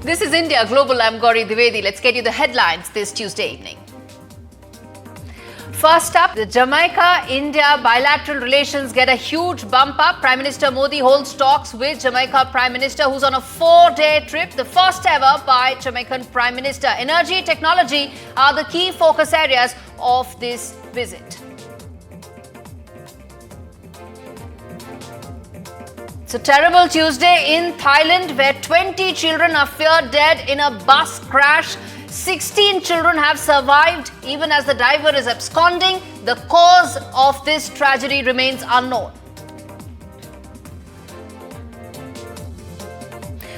This is India Global. I'm Gaurie Dwivedi. Let's get you the headlines this Tuesday evening. First up, the Jamaica-India bilateral relations get a huge bump up. Prime Minister Modi holds talks with Jamaica Prime Minister, who's on a 4-day trip, the first ever by Jamaican Prime Minister. Energy, technology are the key focus areas of this visit. It's a terrible Tuesday in Thailand, where 20 children are feared dead in a bus crash. 16 children have survived, even as the driver is absconding. The cause of this tragedy remains unknown.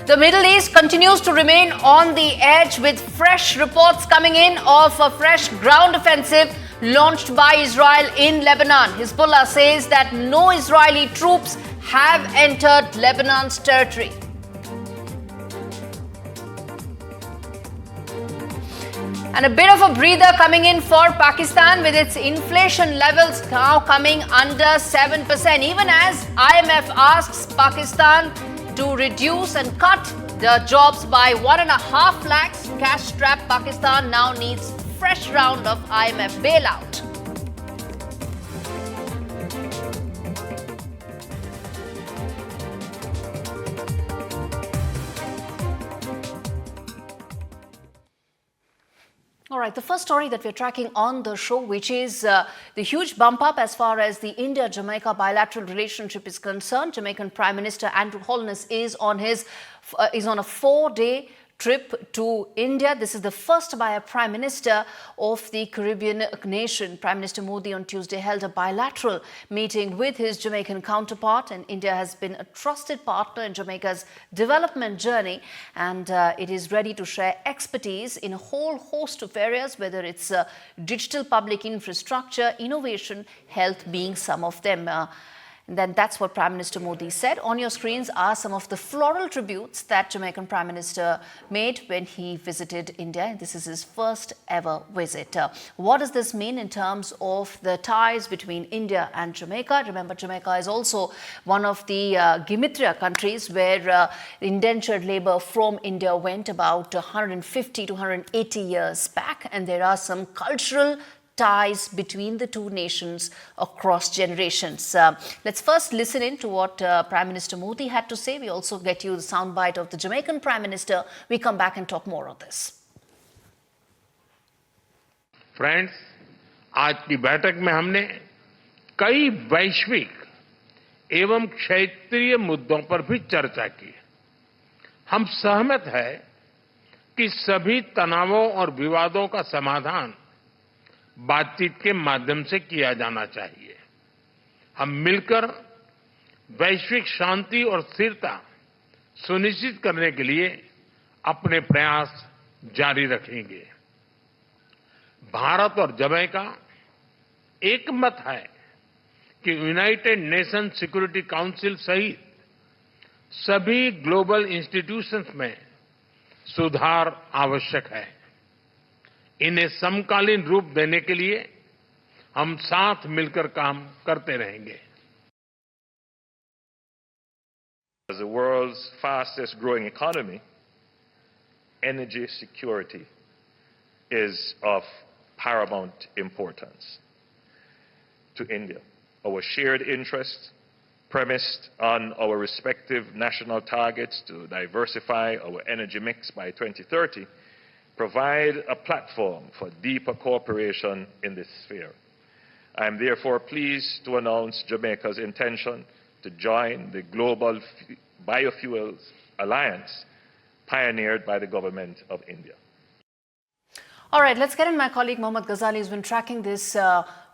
The Middle East continues to remain on the edge, with fresh reports coming in of a fresh ground offensive launched by Israel in Lebanon. Hezbollah says that no Israeli troops have entered Lebanon's territory. And a bit of a breather coming in for Pakistan, with its inflation levels now coming under 7%, even as IMF asks Pakistan to reduce and cut the jobs by 1.5 lakhs. Cash-strapped Pakistan now needs fresh round of IMF bailout. All right, the first story that we're tracking on the show, which is the huge bump up as far as the India-Jamaica bilateral relationship is concerned. Jamaican Prime Minister Holness is on a 4-day trip to India. This is the first by a Prime Minister of the Caribbean nation. Prime Minister Modi on Tuesday held a bilateral meeting with his Jamaican counterpart, and India has been a trusted partner in Jamaica's development journey, and it is ready to share expertise in a whole host of areas, whether it's digital public infrastructure, innovation, health being some of them. And then that's what Prime Minister Modi said. On your screens are some of the floral tributes that Jamaican Prime Minister made when he visited India. This is his first ever visit. What does this mean in terms of the ties between India and Jamaica? Remember, Jamaica is also one of the Gimitria countries where indentured labor from India went about 150 to 180 years back. And there are some cultural ties between the two nations across generations. Let's first listen in to what Prime Minister Modi had to say. We also get you the soundbite of the Jamaican Prime Minister. We come back and talk more on this. Friends, आज की बैठक में हमने कई वैश्विक एवं क्षेत्रीय मुद्दों पर भी चर्चा की। हम सहमत हैं कि सभी तनावों और विवादों का समाधान बातचीत के माध्यम से किया जाना चाहिए। हम मिलकर वैश्विक शांति और स्थिरता सुनिश्चित करने के लिए अपने प्रयास जारी रखेंगे। भारत और जमैका एकमत है कि यूनाइटेड नेशन सिक्योरिटी काउंसिल सहित सभी ग्लोबल इंस्टीट्यूशंस में सुधार आवश्यक है। इन्हें समकालीन रूप देने के लिए हम साथ मिलकर काम करते रहेंगे। As the world's fastest growing economy, energy security is of paramount importance to India. Our shared interests, premised on our respective national targets to diversify our energy mix by 2030, provide a platform for deeper cooperation in this sphere. I am therefore pleased to announce Jamaica's intention to join the Global Biofuels Alliance pioneered by the government of India. All right, let's get in my colleague Mohammad Ghazali, who's been tracking this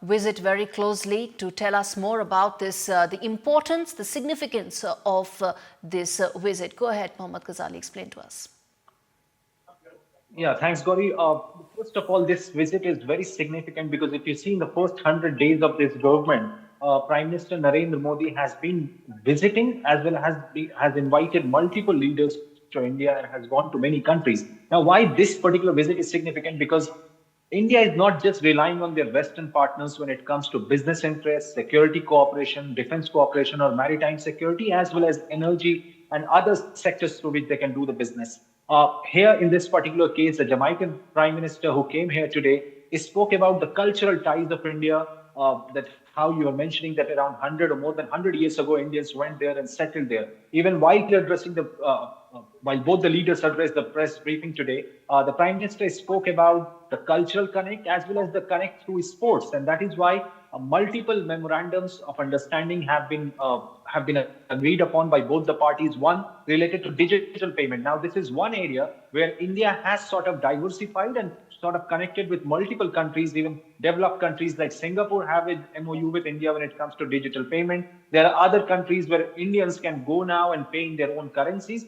visit very closely, to tell us more about this, the importance, the significance of this visit. Go ahead, Mohammad Ghazali, explain to us. Yeah, thanks, Gaurie. First of all, this visit is very significant because if you see in the first 100 days of this government, Prime Minister Narendra Modi has been visiting as well as has invited multiple leaders to India and has gone to many countries. Now, why this particular visit is significant? Because India is not just relying on their Western partners when it comes to business interests, security cooperation, defense cooperation, or maritime security, as well as energy and other sectors through which they can do the business. Here, in this particular case, the Jamaican Prime Minister who came here today spoke about the cultural ties of India. That how you were mentioning that around 100 or more than 100 years ago, Indians went there and settled there. Even while addressing while both the leaders addressed the press briefing today, the Prime Minister spoke about the cultural connect as well as the connect through sports, and that is why multiple memorandums of understanding have been agreed upon by both the parties. One related to digital payment. Now, this is one area where India has sort of diversified and sort of connected with multiple countries. Even developed countries like Singapore have an MOU with India when it comes to digital payment. There are other countries where Indians can go now and pay in their own currencies.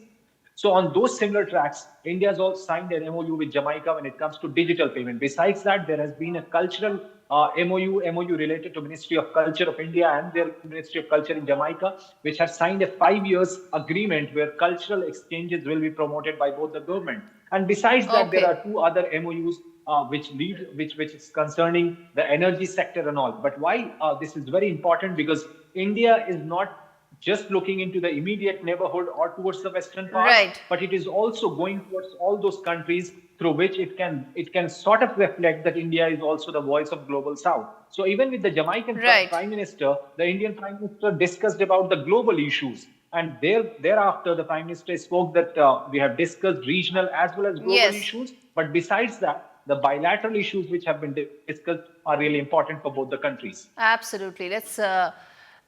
So on those similar tracks, India has also signed an MOU with Jamaica when it comes to digital payment. Besides that, there has been a cultural MOU related to Ministry of Culture of India and their Ministry of Culture in Jamaica, which have signed a 5 years agreement where cultural exchanges will be promoted by both the government. And besides that, there are two other MOUs which is concerning the energy sector and all. But why this is very important, because India is not just looking into the immediate neighborhood or towards the western part, Right. but it is also going towards all those countries through which it can sort of reflect that India is also the voice of global South. So even with the Jamaican Right. Prime Minister, the Indian Prime Minister discussed about the global issues. And thereafter, the Prime Minister spoke that we have discussed regional as well as global Yes. issues. But besides that, the bilateral issues which have been discussed are really important for both the countries. Absolutely.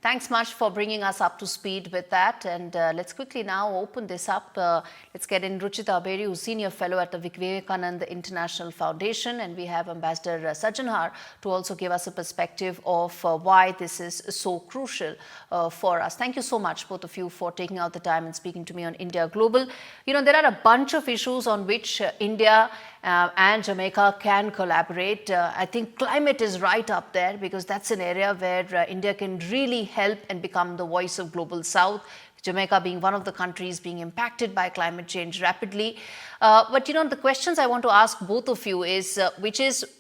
Thanks much for bringing us up to speed with that. And let's quickly now open this up. Let's get in Ruchita Beri, who's Senior Fellow at the Vivekananda International Foundation. And we have Ambassador Sajjanhar to also give us a perspective of why this is so crucial for us. Thank you so much, both of you, for taking out the time and speaking to me on India Global. You know, there are a bunch of issues on which India and Jamaica can collaborate. I think climate is right up there, because that's an area where India can really help and become the voice of global South. Jamaica being one of the countries being impacted by climate change rapidly. But you know, the questions I want to ask both of you is,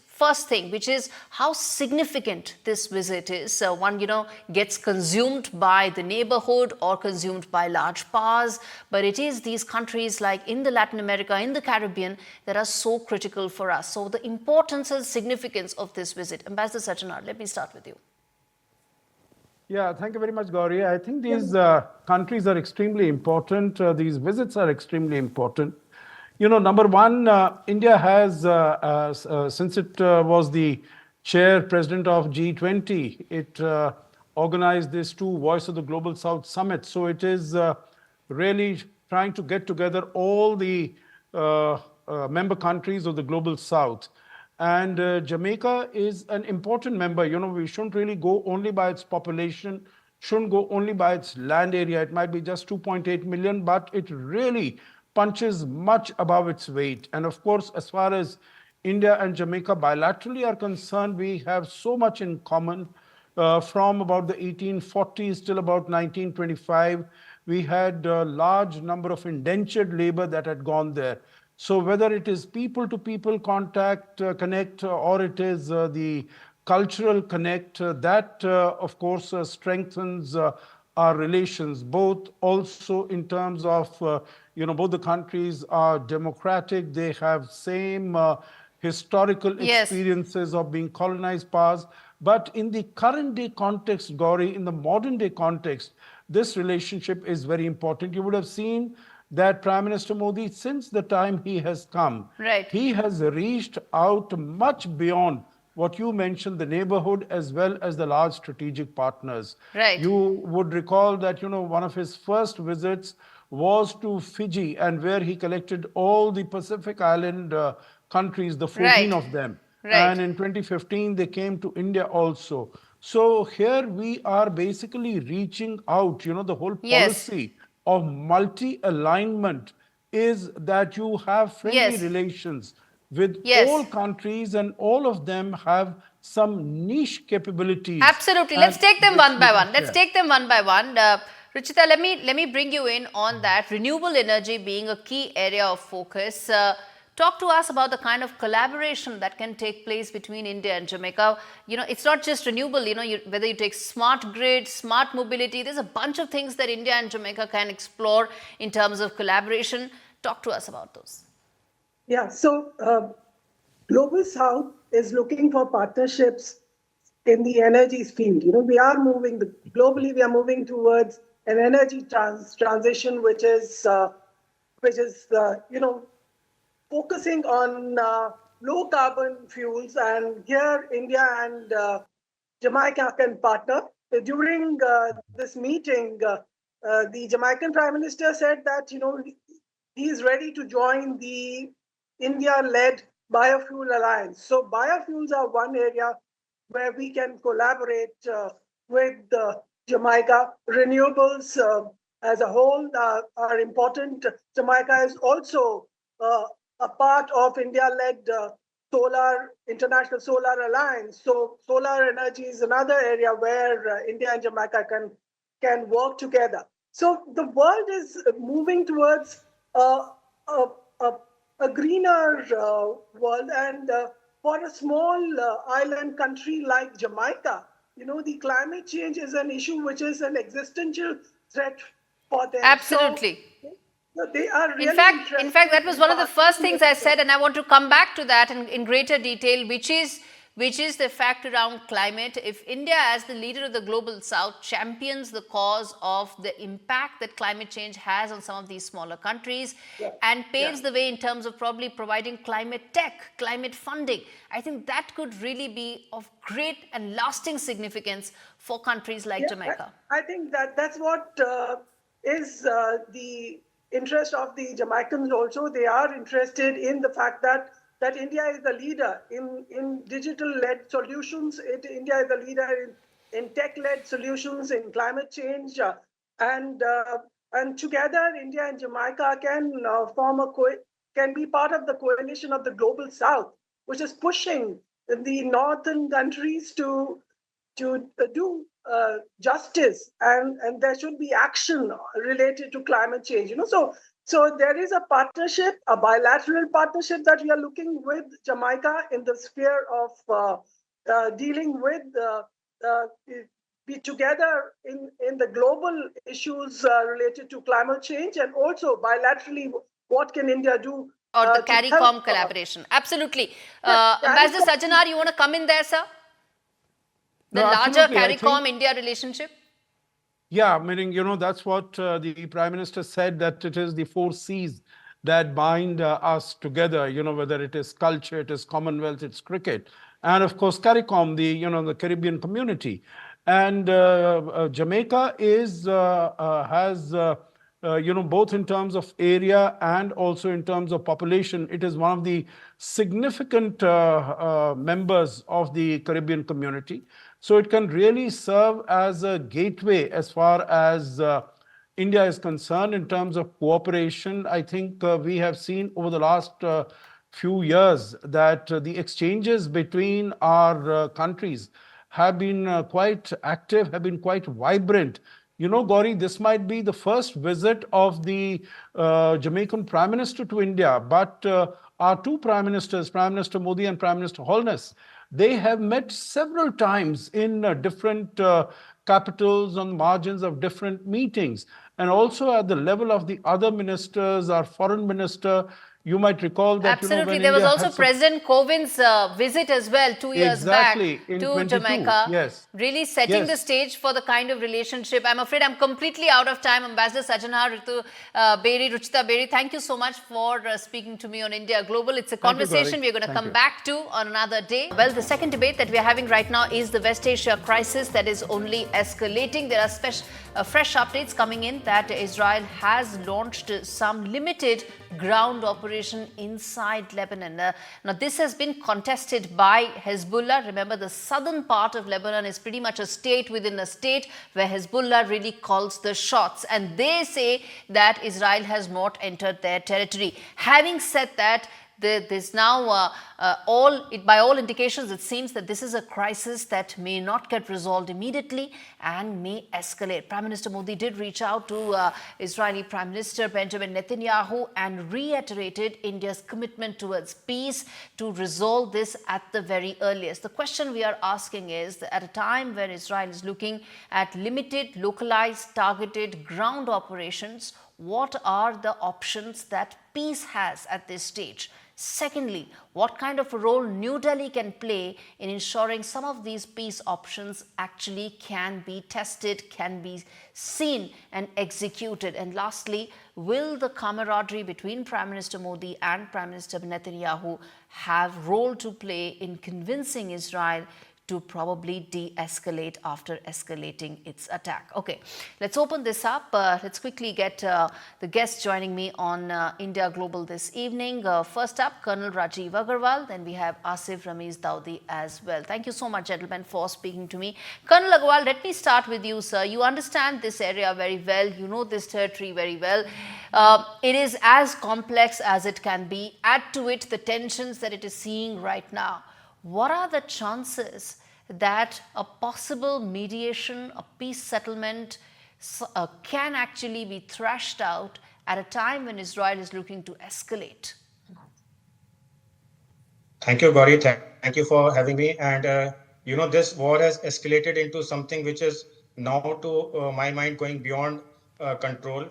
first thing, which is how significant this visit is. One, you know, gets consumed by the neighborhood or consumed by large powers, but it is these countries like in the Latin America, in the Caribbean, that are so critical for us. So the importance and significance of this visit. Ambassador Sajjanhar, let me start with you. Yeah, thank you very much, Gaurie. I think these countries are extremely important. These visits are extremely important. You know, number one, India has, since it was the chair president of G20, it organized this two Voice of the Global South Summit. So it is really trying to get together all the member countries of the Global South. And Jamaica is an important member. You know, we shouldn't really go only by its population, shouldn't go only by its land area. It might be just 2.8 million, but it really punches much above its weight. And of course, as far as India and Jamaica bilaterally are concerned, we have so much in common. From about the 1840s till about 1925, we had a large number of indentured labor that had gone there. So whether it is people-to-people contact, connect, or it is the cultural connect, that of course strengthens our relations, both also in terms of, you know, both the countries are democratic, they have same historical experiences of being colonized powers. But in the current day context, Gaurie, in the modern day context, this relationship is very important. You would have seen that Prime Minister Modi, since the time he has come, he has reached out much beyond what you mentioned, the neighborhood as well as the large strategic partners. You would recall that, you know, one of his first visits was to Fiji, and where he collected all the Pacific Island countries, the 14 of them. And in 2015, they came to India also. So here we are basically reaching out, you know, the whole policy of multi-alignment is that you have friendly relations with all countries, and all of them have some niche capabilities. Absolutely. Let's take them one by one. Let's take them one by one. Ruchita, let me bring you in on that. Renewable energy being a key area of focus. Talk to us about the kind of collaboration that can take place between India and Jamaica. You know, it's not just renewable, you know, whether you take smart grid, smart mobility, there's a bunch of things that India and Jamaica can explore in terms of collaboration. Talk to us about those. Yeah, so Global South is looking for partnerships in the energy field. We are moving, globally, we are moving towards an energy transition, which is focusing on low carbon fuels. And here, India and Jamaica can partner. During this meeting, the Jamaican Prime Minister said that, he is ready to join the India-led biofuel alliance. So biofuels are one area where we can collaborate with Jamaica. Renewables as a whole are important. Jamaica is also a part of India-led International Solar Alliance. So solar energy is another area where India and Jamaica can work together. So the world is moving towards a greener world, and for a small island country like Jamaica, the climate change is an issue which is an existential threat for them. Absolutely. So they are really in fact, that was one of the first things I said, and I want to come back to that in greater detail, which is the fact around climate. If India, as the leader of the Global South, champions the cause of the impact that climate change has on some of these smaller countries, and paves the way in terms of probably providing climate tech, climate funding, I think that could really be of great and lasting significance for countries like Jamaica. I think that's what is the interest of the Jamaicans also. They are interested in the fact that India is the leader in digital-led solutions. India is the leader in tech-led solutions, in climate change, and together India and Jamaica can can be part of the coalition of the Global South, which is pushing the northern countries to do justice, and there should be action related to climate change. So there is a partnership, a bilateral partnership that we are looking with Jamaica in the sphere of dealing with be together in the global issues related to climate change, and also bilaterally, what can India do? Or the CARICOM collaboration. Absolutely. Ambassador Sajjanar, you want to come in there, sir? The larger CARICOM India relationship? Yeah, meaning, that's what the Prime Minister said, that it is the 4 C's that bind us together, whether it is culture, it is Commonwealth, it's cricket. And of course, CARICOM, the Caribbean community. And Jamaica has both in terms of area and also in terms of population, it is one of the significant members of the Caribbean community. So it can really serve as a gateway as far as India is concerned in terms of cooperation. I think we have seen over the last few years that the exchanges between our countries have been quite active, have been quite vibrant. Gaurie, this might be the first visit of the Jamaican Prime Minister to India, but our 2 Prime Ministers, Prime Minister Modi and Prime Minister Holness, they have met several times in different capitals on margins of different meetings, and also at the level of the other ministers, our foreign minister. You might recall that absolutely, there was also President Covin's visit as well 2 years back to Jamaica. Yes, really setting the stage for the kind of relationship. I'm afraid I'm completely out of time. Ambassador Sajjanar, Ruchita Beri, thank you so much for speaking to me on India Global. It's a conversation we're going to come back to on another day. Well, the second debate that we're having right now is the West Asia crisis that is only escalating. There are fresh updates coming in that Israel has launched some limited ground operation inside Lebanon. Now, this has been contested by Hezbollah. Remember, the southern part of Lebanon is pretty much a state within a state where Hezbollah really calls the shots. And they say that Israel has not entered their territory. Having said that, there's now, by all indications, it seems that this is a crisis that may not get resolved immediately and may escalate. Prime Minister Modi did reach out to Israeli Prime Minister Benjamin Netanyahu and reiterated India's commitment towards peace to resolve this at the very earliest. The question we are asking is that at a time where Israel is looking at limited, localized, targeted ground operations, what are the options that peace has at this stage? Secondly, what kind of a role New Delhi can play in ensuring some of these peace options actually can be tested, can be seen and executed? And lastly, will the camaraderie between Prime Minister Modi and Prime Minister Netanyahu have role to play in convincing Israel to probably de-escalate after escalating its attack? Okay, let's open this up. Let's quickly get the guests joining me on India Global this evening. First up, Colonel Rajiv Agarwal. Then we have Asif Ramiz Dawoodi as well. Thank you so much, gentlemen, for speaking to me. Colonel Agarwal, let me start with you, sir. You understand this area very well. You know this territory very well. It is as complex as it can be. Add to it the tensions that it is seeing right now. What are the chances that a possible mediation, a peace settlement can actually be thrashed out at a time when Israel is looking to escalate? Thank you, Gaurie. Thank you for having me. And, this war has escalated into something which is now, to my mind, going beyond control.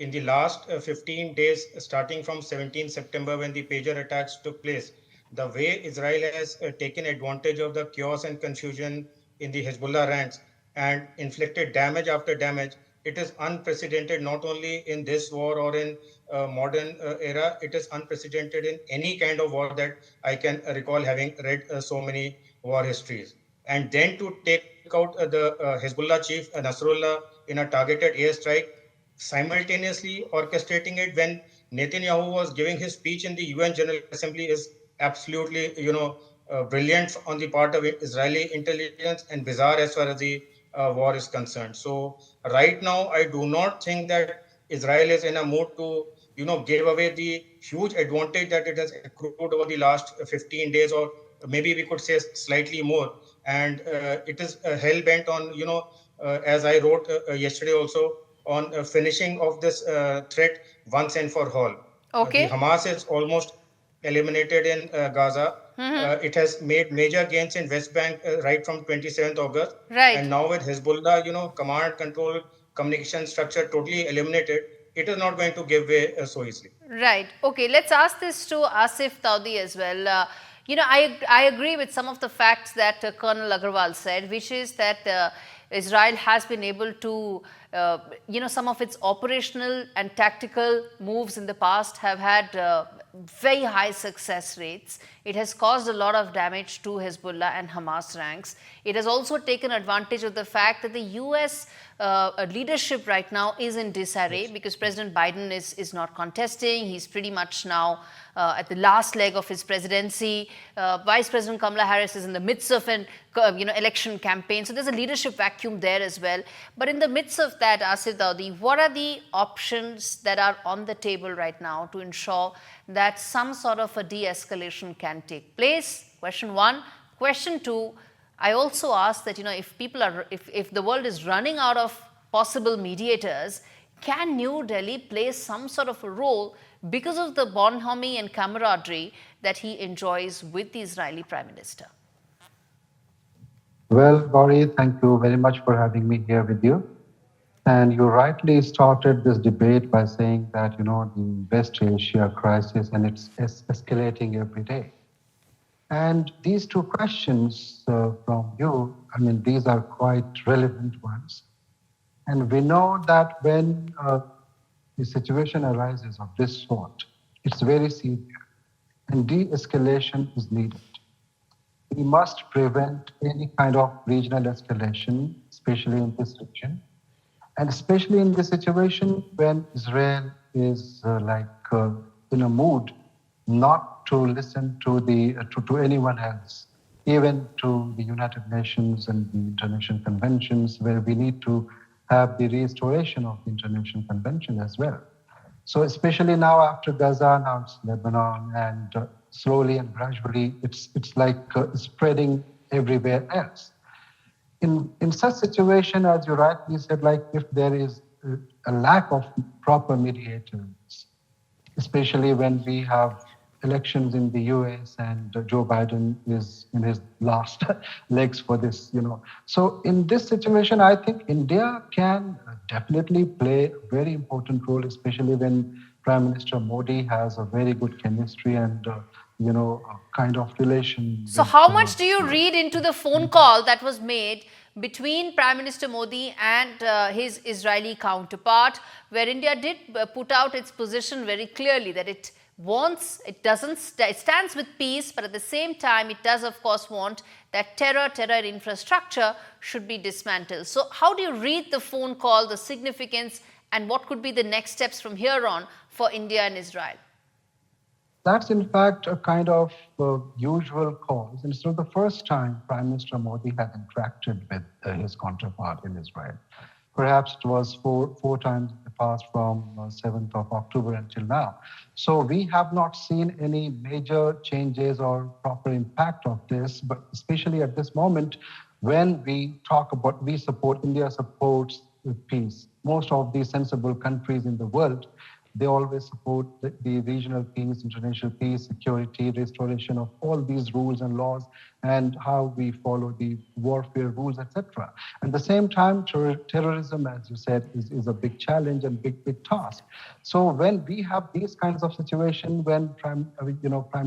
In the last 15 days, starting from 17 September, when the pager attacks took place, the way Israel has taken advantage of the chaos and confusion in the Hezbollah ranks and inflicted damage after damage, it is unprecedented not only in this war or in modern era, it is unprecedented in any kind of war that I can recall, having read so many war histories. And then to take out the Hezbollah chief Nasrallah in a targeted airstrike, simultaneously orchestrating it when Netanyahu was giving his speech in the UN General Assembly is absolutely, brilliant on the part of Israeli intelligence and bizarre as far as the war is concerned. So right now, I do not think that Israel is in a mood to, give away the huge advantage that it has accrued over the last 15 days, or maybe we could say slightly more. And it is hell-bent on, as I wrote yesterday also, on finishing of this threat once and for all. Okay. The Hamas is almost eliminated in Gaza. It has made major gains in West Bank right from 27th August. Right. And now with Hezbollah, command, control, communication structure totally eliminated, it is not going to give way so easily. Right. Okay, let's ask this to Asif Dawoodi as well. I agree with some of the facts that Colonel Agarwal said, which is that Israel has been able to, some of its operational and tactical moves in the past have had very high success rates. It has caused a lot of damage to Hezbollah and Hamas ranks. It has also taken advantage of the fact that the US leadership right now is in disarray because President Biden is not contesting. He's pretty much now at the last leg of his presidency. Vice President Kamala Harris is in the midst of an election campaign. So there's a leadership vacuum there as well. But in the midst of that, Asif Dawoodi, what are the options that are on the table right now to ensure that some sort of a de-escalation can take place? Question one. Question two, I also ask that, if the world is running out of possible mediators, can New Delhi play some sort of a role because of the bonhomie and camaraderie that he enjoys with the Israeli Prime Minister? Well, Gaurie, thank you very much for having me here with you. And you rightly started this debate by saying that, the West Asia crisis, and it's escalating every day. And these two questions from you, these are quite relevant ones. And we know that when the situation arises of this sort, it's very severe, and de-escalation is needed. We must prevent any kind of regional escalation, especially in this region, and especially in this situation when Israel is in a mood not to listen to anyone else, even to the United Nations and the international conventions, where we need to have the restoration of the international convention as well. So especially now after Gaza, now it's Lebanon, and slowly and gradually it's spreading everywhere else. In such situation, as you rightly said, if there is a lack of proper mediators, especially when we have elections in the US, and Joe Biden is in his last legs for this, So in this situation, I think India can definitely play a very important role, especially when Prime Minister Modi has a very good chemistry and, a kind of relation. So with, how much do you read into the phone call that was made between Prime Minister Modi and his Israeli counterpart, where India did put out its position very clearly that it stands with peace, but at the same time, it does, of course, want that terror infrastructure should be dismantled. So how do you read the phone call, the significance, and what could be the next steps from here on for India and Israel? That's in fact a kind of usual cause. And it's not the first time Prime Minister Modi had interacted with his counterpart in Israel. Perhaps it was four times in the past from 7th of October until now. So we have not seen any major changes or proper impact of this, but especially at this moment, when we talk about India supports peace. Most of the sensible countries in the world, they always support the regional peace, international peace, security, restoration of all these rules and laws, and how we follow the warfare rules, etc. At the same time, terrorism, as you said, is a big challenge and big task. So when we have these kinds of situations, when Prime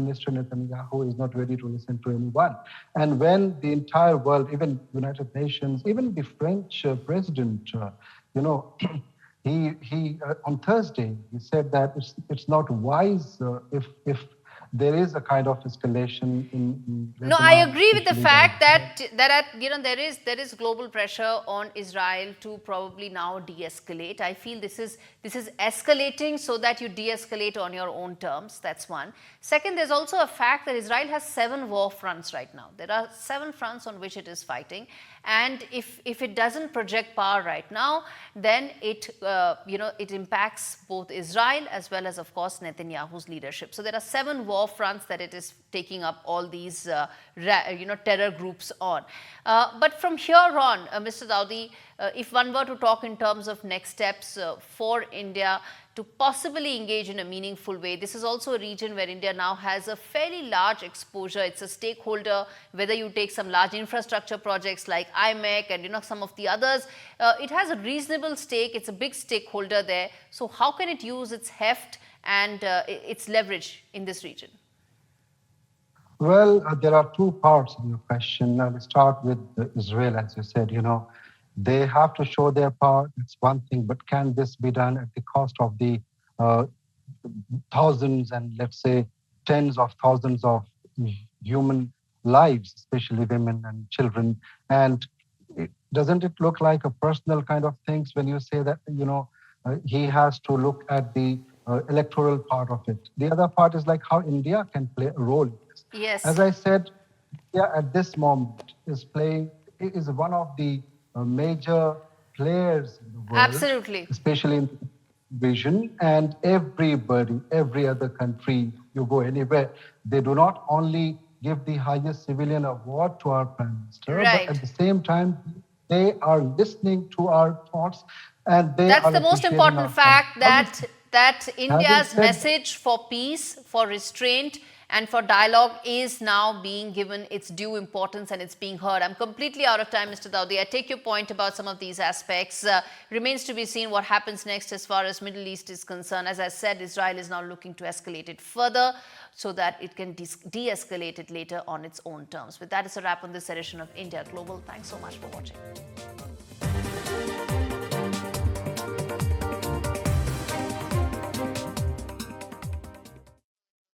Minister Netanyahu is not ready to listen to anyone, and when the entire world, even United Nations, even the French president, He on Thursday he said that it's not wise if there is a kind of escalation in Lebanon. No, I agree with the fact that there is global pressure on Israel to probably now de-escalate. I feel this is escalating so that you de-escalate on your own terms. That's one. Second, there's also a fact that Israel has 7 war fronts right now. There are 7 fronts on which it is fighting, and if it doesn't project power right now, then it impacts both Israel as well as, of course, Netanyahu's leadership. So there are 7 war fronts that it is taking up all these terror groups on. But from here on, Mr. Dawoodi, if one were to talk in terms of next steps for India to possibly engage in a meaningful way, this is also a region where India now has a fairly large exposure. It's a stakeholder, whether you take some large infrastructure projects like IMEC and some of the others, it has a reasonable stake. It's a big stakeholder there. So how can it use its heft and its leverage in this region? Well, there are 2 parts in your question. Now, let's start with Israel, as you said. They have to show their power. It's one thing, but can this be done at the cost of the thousands and, let's say, tens of thousands of human lives, especially women and children? And doesn't it look like a personal kind of things when you say that, he has to look at the electoral part of it? The other part is like how India can play a role in this. Yes. As I said, India at this moment is one of the major players in the world. Absolutely. Especially in the vision, and every other country, you go anywhere, they do not only give the highest civilian award to our Prime Minister, right, but at the same time, they are listening to our thoughts, and that's the most important fact, that India's message for peace, for restraint, and for dialogue is now being given its due importance and it's being heard. I'm completely out of time, Mr. Dawoodi. I take your point about some of these aspects. Remains to be seen what happens next as far as Middle East is concerned. As I said, Israel is now looking to escalate it further so that it can de-escalate it later on its own terms. With that, it's a wrap on this edition of India Global. Thanks so much for watching.